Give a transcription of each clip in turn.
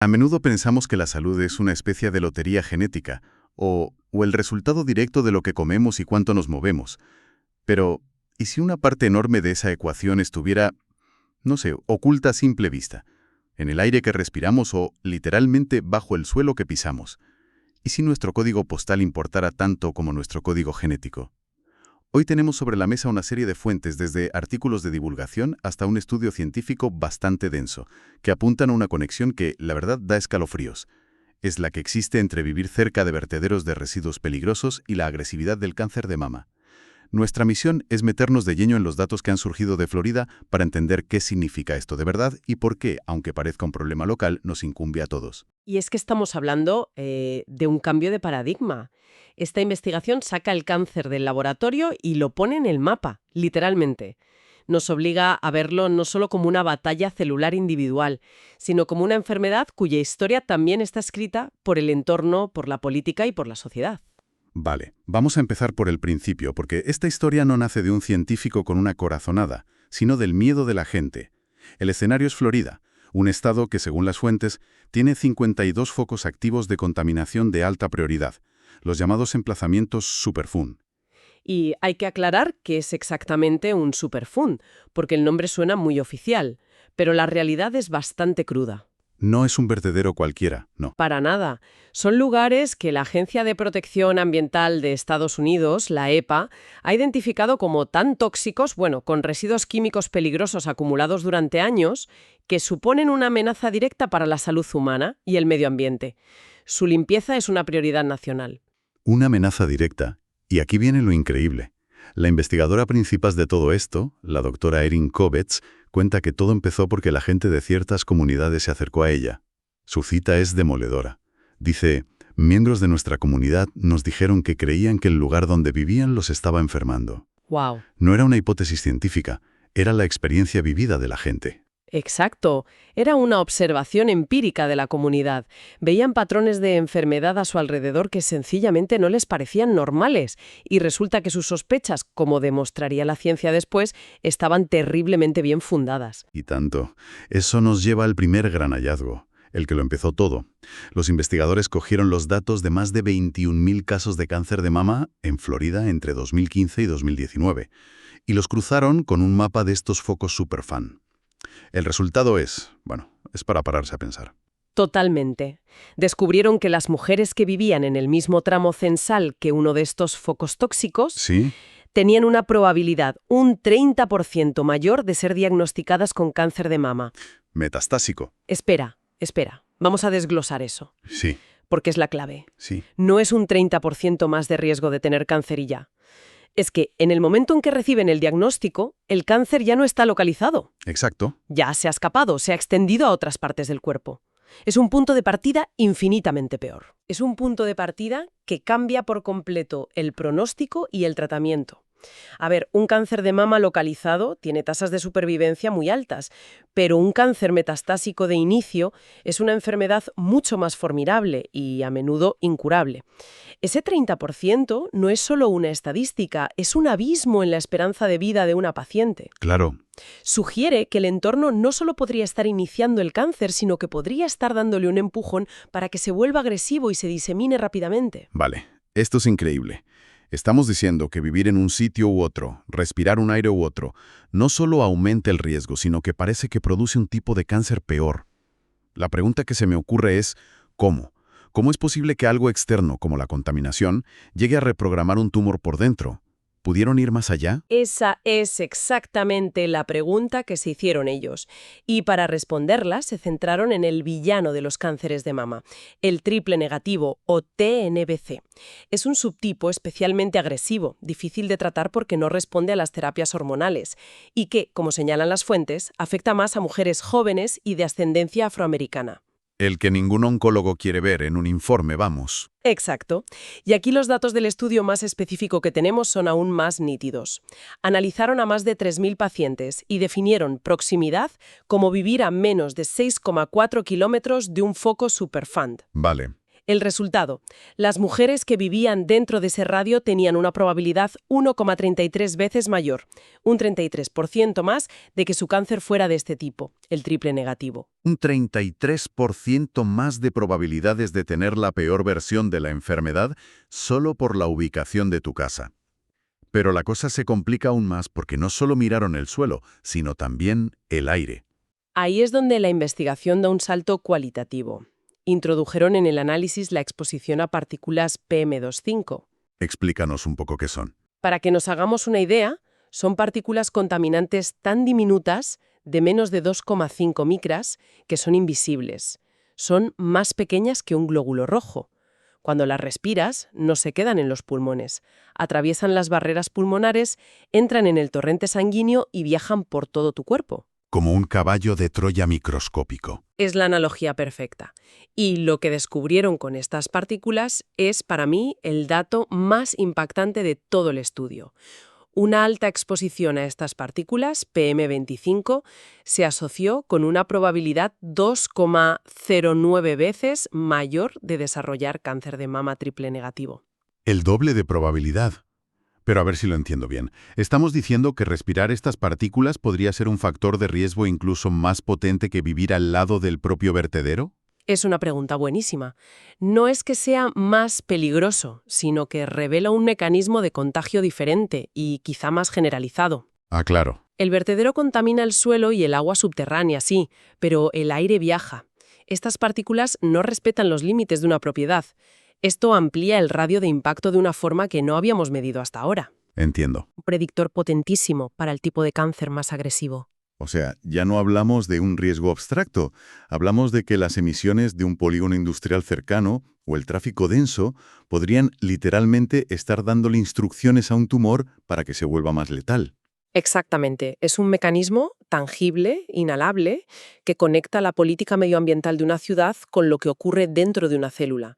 A menudo pensamos que la salud es una especie de lotería genética, o el resultado directo de lo que comemos y cuánto nos movemos. Pero, ¿y si una parte enorme de esa ecuación estuviera, no sé, oculta a simple vista, en el aire que respiramos o, literalmente, bajo el suelo que pisamos? ¿Y si nuestro código postal importara tanto como nuestro código genético? Hoy tenemos sobre la mesa una serie de fuentes, desde artículos de divulgación hasta un estudio científico bastante denso, que apuntan a una conexión que, la verdad, da escalofríos. Es la que existe entre vivir cerca de vertederos de residuos peligrosos y la agresividad del cáncer de mama. Nuestra misión es meternos de lleno en los datos que han surgido de Florida para entender qué significa esto de verdad y por qué, aunque parezca un problema local, nos incumbe a todos. Y es que estamos hablando de un cambio de paradigma. Esta investigación saca el cáncer del laboratorio y lo pone en el mapa, literalmente. Nos obliga a verlo no solo como una batalla celular individual, sino como una enfermedad cuya historia también está escrita por el entorno, por la política y por la sociedad. Vale, vamos a empezar por el principio, porque esta historia no nace de un científico con una corazonada, sino del miedo de la gente. El escenario es Florida, un estado que, según las fuentes, tiene 52 focos activos de contaminación de alta prioridad, los llamados emplazamientos Superfund. Y hay que aclarar que es exactamente un superfund, porque el nombre suena muy oficial, pero la realidad es bastante cruda. No es un vertedero cualquiera, no. Para nada. Son lugares que la Agencia de Protección Ambiental de Estados Unidos, la EPA, ha identificado como tan tóxicos, con residuos químicos peligrosos acumulados durante años, que suponen una amenaza directa para la salud humana y el medio ambiente. Su limpieza es una prioridad nacional. Una amenaza directa. Y aquí viene lo increíble. La investigadora principal de todo esto, la doctora Erin Kovetz, cuenta que todo empezó porque la gente de ciertas comunidades se acercó a ella. Su cita es demoledora. Dice, miembros de nuestra comunidad nos dijeron que creían que el lugar donde vivían los estaba enfermando. ¡Wow! No era una hipótesis científica, era la experiencia vivida de la gente. Exacto. Era una observación empírica de la comunidad. Veían patrones de enfermedad a su alrededor que sencillamente no les parecían normales. Y resulta que sus sospechas, como demostraría la ciencia después, estaban terriblemente bien fundadas. Y tanto. Eso nos lleva al primer gran hallazgo, el que lo empezó todo. Los investigadores cogieron los datos de más de 21.000 casos de cáncer de mama en Florida entre 2015 y 2019 y los cruzaron con un mapa de estos focos Superfund. El resultado es para pararse a pensar. Totalmente. Descubrieron que las mujeres que vivían en el mismo tramo censal que uno de estos focos tóxicos ¿Sí? tenían una probabilidad un 30% mayor de ser diagnosticadas con cáncer de mama. Metastásico. Espera. Vamos a desglosar eso, Sí, porque es la clave. sí. No es un 30% más de riesgo de tener cáncer y ya. Es que en el momento en que reciben el diagnóstico, el cáncer ya no está localizado. Exacto. Ya se ha escapado, se ha extendido a otras partes del cuerpo. Es un punto de partida infinitamente peor. Es un punto de partida que cambia por completo el pronóstico y el tratamiento. A ver, un cáncer de mama localizado tiene tasas de supervivencia muy altas, pero un cáncer metastásico de inicio es una enfermedad mucho más formidable y a menudo incurable. Ese 30% no es solo una estadística, es un abismo en la esperanza de vida de una paciente. Claro. Sugiere que el entorno no solo podría estar iniciando el cáncer, sino que podría estar dándole un empujón para que se vuelva agresivo y se disemine rápidamente. Vale, esto es increíble. Estamos diciendo que vivir en un sitio u otro, respirar un aire u otro, no solo aumenta el riesgo, sino que parece que produce un tipo de cáncer peor. La pregunta que se me ocurre es, ¿cómo? ¿Cómo es posible que algo externo, como la contaminación, llegue a reprogramar un tumor por dentro? ¿Pudieron ir más allá? Esa es exactamente la pregunta que se hicieron ellos. Y para responderla se centraron en el villano de los cánceres de mama, el triple negativo o TNBC. Es un subtipo especialmente agresivo, difícil de tratar porque no responde a las terapias hormonales y que, como señalan las fuentes, afecta más a mujeres jóvenes y de ascendencia afroamericana. El que ningún oncólogo quiere ver en un informe, vamos. Exacto. Y aquí los datos del estudio más específico que tenemos son aún más nítidos. Analizaron a más de 3.000 pacientes y definieron proximidad como vivir a menos de 6,4 kilómetros de un foco Superfund. Vale. El resultado, las mujeres que vivían dentro de ese radio tenían una probabilidad 1,33 veces mayor, un 33% más de que su cáncer fuera de este tipo, el triple negativo. Un 33% más de probabilidades de tener la peor versión de la enfermedad solo por la ubicación de tu casa. Pero la cosa se complica aún más porque no solo miraron el suelo, sino también el aire. Ahí es donde la investigación da un salto cualitativo. Introdujeron en el análisis la exposición a partículas PM2,5. Explícanos un poco qué son. Para que nos hagamos una idea, son partículas contaminantes tan diminutas, de menos de 2,5 micras, que son invisibles. Son más pequeñas que un glóbulo rojo. Cuando las respiras, no se quedan en los pulmones. Atraviesan las barreras pulmonares, entran en el torrente sanguíneo y viajan por todo tu cuerpo. Como un caballo de Troya microscópico. Es la analogía perfecta. Y lo que descubrieron con estas partículas es, para mí, el dato más impactante de todo el estudio. Una alta exposición a estas partículas, PM25, se asoció con una probabilidad 2,09 veces mayor de desarrollar cáncer de mama triple negativo. El doble de probabilidad. Pero a ver si lo entiendo bien. ¿Estamos diciendo que respirar estas partículas podría ser un factor de riesgo incluso más potente que vivir al lado del propio vertedero? Es una pregunta buenísima. No es que sea más peligroso, sino que revela un mecanismo de contagio diferente y quizá más generalizado. Ah, claro. El vertedero contamina el suelo y el agua subterránea, sí, pero el aire viaja. Estas partículas no respetan los límites de una propiedad. Esto amplía el radio de impacto de una forma que no habíamos medido hasta ahora. Entiendo. Un predictor potentísimo para el tipo de cáncer más agresivo. O sea, ya no hablamos de un riesgo abstracto, hablamos de que las emisiones de un polígono industrial cercano o el tráfico denso podrían literalmente estar dándole instrucciones a un tumor para que se vuelva más letal. Exactamente. Es un mecanismo tangible, inhalable, que conecta la política medioambiental de una ciudad con lo que ocurre dentro de una célula.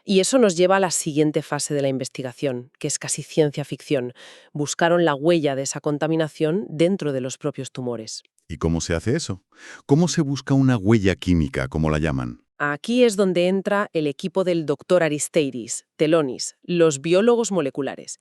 Y eso nos lleva a la siguiente fase de la investigación, que es casi ciencia ficción. Buscaron la huella de esa contaminación dentro de los propios tumores. ¿Y cómo se hace eso? ¿Cómo se busca una huella química, como la llaman? Aquí es donde entra el equipo del Dr. Aristeides, Telonis, los biólogos moleculares.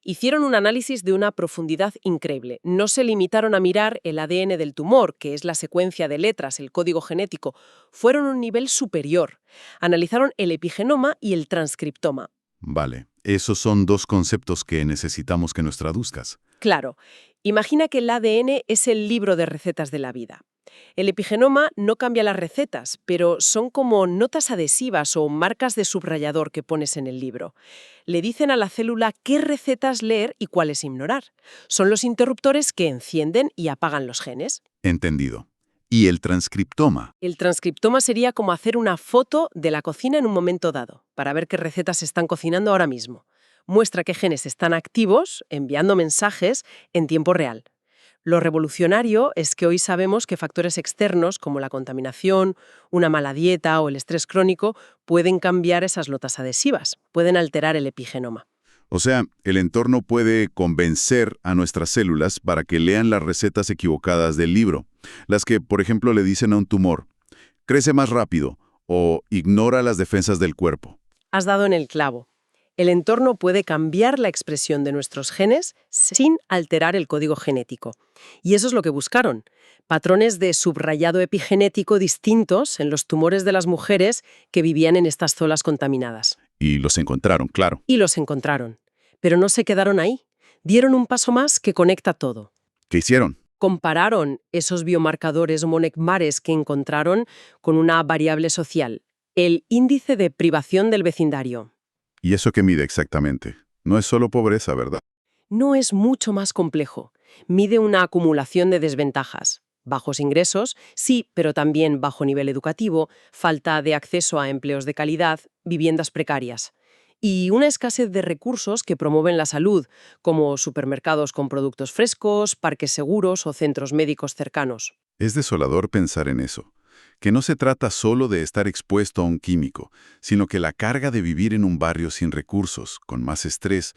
Hicieron un análisis de una profundidad increíble. No se limitaron a mirar el ADN del tumor, que es la secuencia de letras, el código genético. Fueron a un nivel superior. Analizaron el epigenoma y el transcriptoma. Vale, esos son dos conceptos que necesitamos que nos traduzcas. Claro, imagina que el ADN es el libro de recetas de la vida. El epigenoma no cambia las recetas, pero son como notas adhesivas o marcas de subrayador que pones en el libro. Le dicen a la célula qué recetas leer y cuáles ignorar. Son los interruptores que encienden y apagan los genes. Entendido. ¿Y el transcriptoma? El transcriptoma sería como hacer una foto de la cocina en un momento dado, para ver qué recetas se están cocinando ahora mismo. Muestra qué genes están activos, enviando mensajes en tiempo real. Lo revolucionario es que hoy sabemos que factores externos, como la contaminación, una mala dieta o el estrés crónico, pueden cambiar esas notas adhesivas, pueden alterar el epigenoma. O sea, el entorno puede convencer a nuestras células para que lean las recetas equivocadas del libro. Las que, por ejemplo, le dicen a un tumor, crece más rápido o ignora las defensas del cuerpo. Has dado en el clavo. El entorno puede cambiar la expresión de nuestros genes sin alterar el código genético. Y eso es lo que buscaron. Patrones de subrayado epigenético distintos en los tumores de las mujeres que vivían en estas zonas contaminadas. Y los encontraron, claro. Y los encontraron. Pero no se quedaron ahí. Dieron un paso más que conecta todo. ¿Qué hicieron? Compararon esos biomarcadores o monecmares que encontraron con una variable social, el índice de privación del vecindario. ¿Y eso qué mide exactamente? No es solo pobreza, ¿verdad? No es mucho más complejo. Mide una acumulación de desventajas. Bajos ingresos, sí, pero también bajo nivel educativo, falta de acceso a empleos de calidad, viviendas precarias. Y una escasez de recursos que promueven la salud, como supermercados con productos frescos, parques seguros o centros médicos cercanos. Es desolador pensar en eso. Que no se trata solo de estar expuesto a un químico, sino que la carga de vivir en un barrio sin recursos, con más estrés,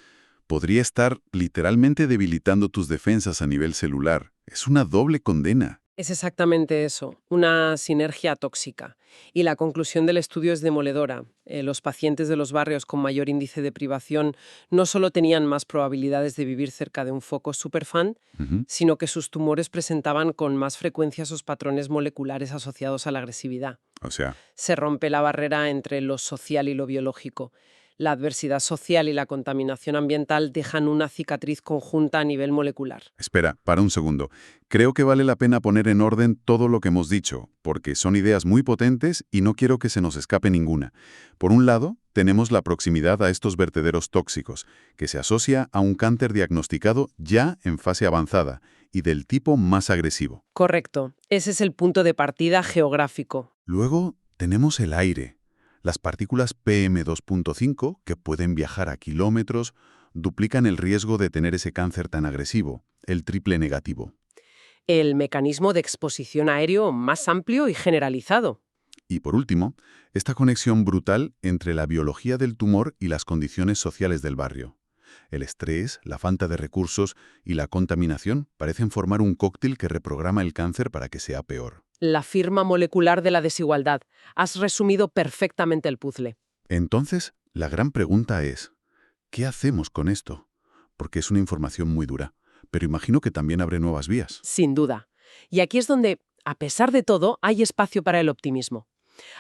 podría estar literalmente debilitando tus defensas a nivel celular. Es una doble condena. Es exactamente eso, una sinergia tóxica. Y la conclusión del estudio es demoledora. Los pacientes de los barrios con mayor índice de privación no solo tenían más probabilidades de vivir cerca de un foco superfan, Ujú. sino que sus tumores presentaban con más frecuencia esos patrones moleculares asociados a la agresividad. O sea, Se rompe la barrera entre lo social y lo biológico. La adversidad social y la contaminación ambiental dejan una cicatriz conjunta a nivel molecular. espera, para un segundo. Creo que vale la pena poner en orden todo lo que hemos dicho, porque son ideas muy potentes y no quiero que se nos escape ninguna. Por un lado, tenemos la proximidad a estos vertederos tóxicos, que se asocia a un cáncer diagnosticado ya en fase avanzada y del tipo más agresivo. Correcto, ese es el punto de partida geográfico. Luego tenemos el aire, las partículas PM2.5 que pueden viajar a kilómetros, duplican el riesgo de tener ese cáncer tan agresivo, el triple negativo. El mecanismo de exposición aéreo más amplio y generalizado. Y por último, esta conexión brutal entre la biología del tumor y las condiciones sociales del barrio. El estrés, la falta de recursos y la contaminación parecen formar un cóctel que reprograma el cáncer para que sea peor. La firma molecular de la desigualdad. Has resumido perfectamente el puzzle. Entonces, la gran pregunta es, ¿qué hacemos con esto? Porque es una información muy dura, pero imagino que también abre nuevas vías. Sin duda. Y aquí es donde, a pesar de todo, hay espacio para el optimismo.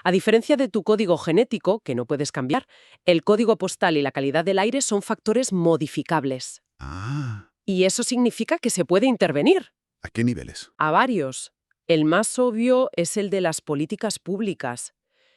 A diferencia de tu código genético, que no puedes cambiar, el código postal y la calidad del aire son factores modificables. Ah, Y eso significa que se puede intervenir. ¿a qué niveles? A varios. El más obvio es el de las políticas públicas.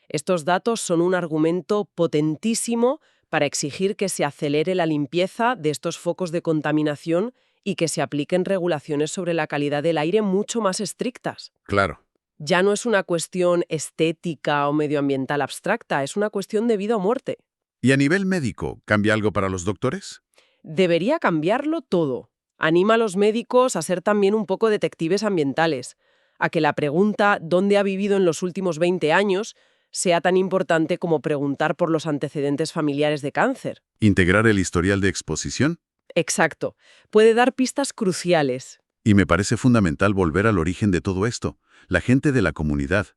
Estos datos son un argumento potentísimo para exigir que se acelere la limpieza de estos focos de contaminación y que se apliquen regulaciones sobre la calidad del aire mucho más estrictas. Claro. Ya no es una cuestión estética o medioambiental abstracta, es una cuestión de vida o muerte. ¿Y a nivel médico, cambia algo para los doctores? Debería cambiarlo todo. Anima a los médicos a ser también un poco detectives ambientales, a que la pregunta ¿dónde ha vivido en los últimos 20 años? Sea tan importante como preguntar por los antecedentes familiares de cáncer. ¿Integrar el historial de exposición? Exacto. Puede dar pistas cruciales. Y me parece fundamental volver al origen de todo esto, la gente de la comunidad.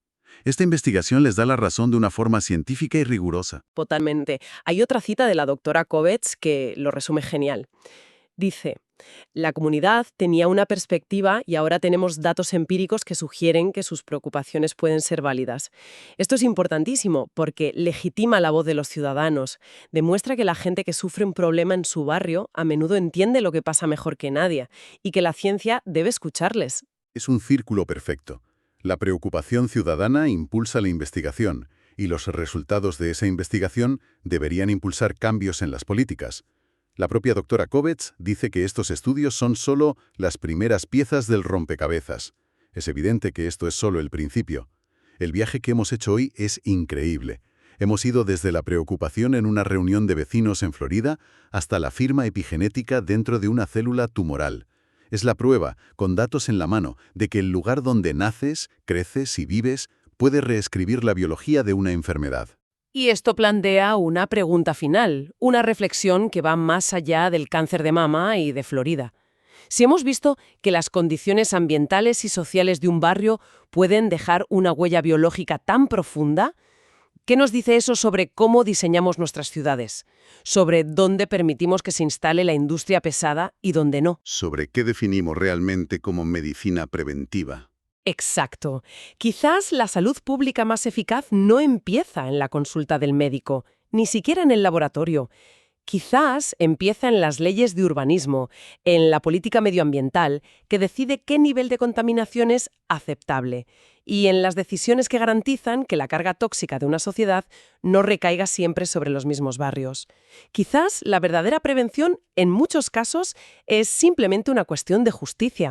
Esta investigación les da la razón de una forma científica y rigurosa. Totalmente. Hay otra cita de la doctora Kovetz que lo resume genial. Dice, la comunidad tenía una perspectiva y ahora tenemos datos empíricos que sugieren que sus preocupaciones pueden ser válidas. Esto es importantísimo porque legitima la voz de los ciudadanos, demuestra que la gente que sufre un problema en su barrio a menudo entiende lo que pasa mejor que nadie y que la ciencia debe escucharles. Es un círculo perfecto. La preocupación ciudadana impulsa la investigación, y los resultados de esa investigación deberían impulsar cambios en las políticas. La propia doctora Kovetz dice que estos estudios son solo las primeras piezas del rompecabezas. Es evidente que esto es solo el principio. El viaje que hemos hecho hoy es increíble. Hemos ido desde la preocupación en una reunión de vecinos en Florida hasta la firma epigenética dentro de una célula tumoral. Es la prueba, con datos en la mano, de que el lugar donde naces, creces y vives puede reescribir la biología de una enfermedad. Y esto plantea una pregunta final, una reflexión que va más allá del cáncer de mama y de Florida. Si hemos visto que las condiciones ambientales y sociales de un barrio pueden dejar una huella biológica tan profunda, ¿qué nos dice eso sobre cómo diseñamos nuestras ciudades? Sobre dónde permitimos que se instale la industria pesada y dónde no. Sobre qué definimos realmente como medicina preventiva. Exacto. Quizás la salud pública más eficaz no empieza en la consulta del médico, ni siquiera en el laboratorio. Quizás empieza en las leyes de urbanismo, en la política medioambiental, que decide qué nivel de contaminación es aceptable, y en las decisiones que garantizan que la carga tóxica de una sociedad no recaiga siempre sobre los mismos barrios. Quizás la verdadera prevención, en muchos casos, es simplemente una cuestión de justicia.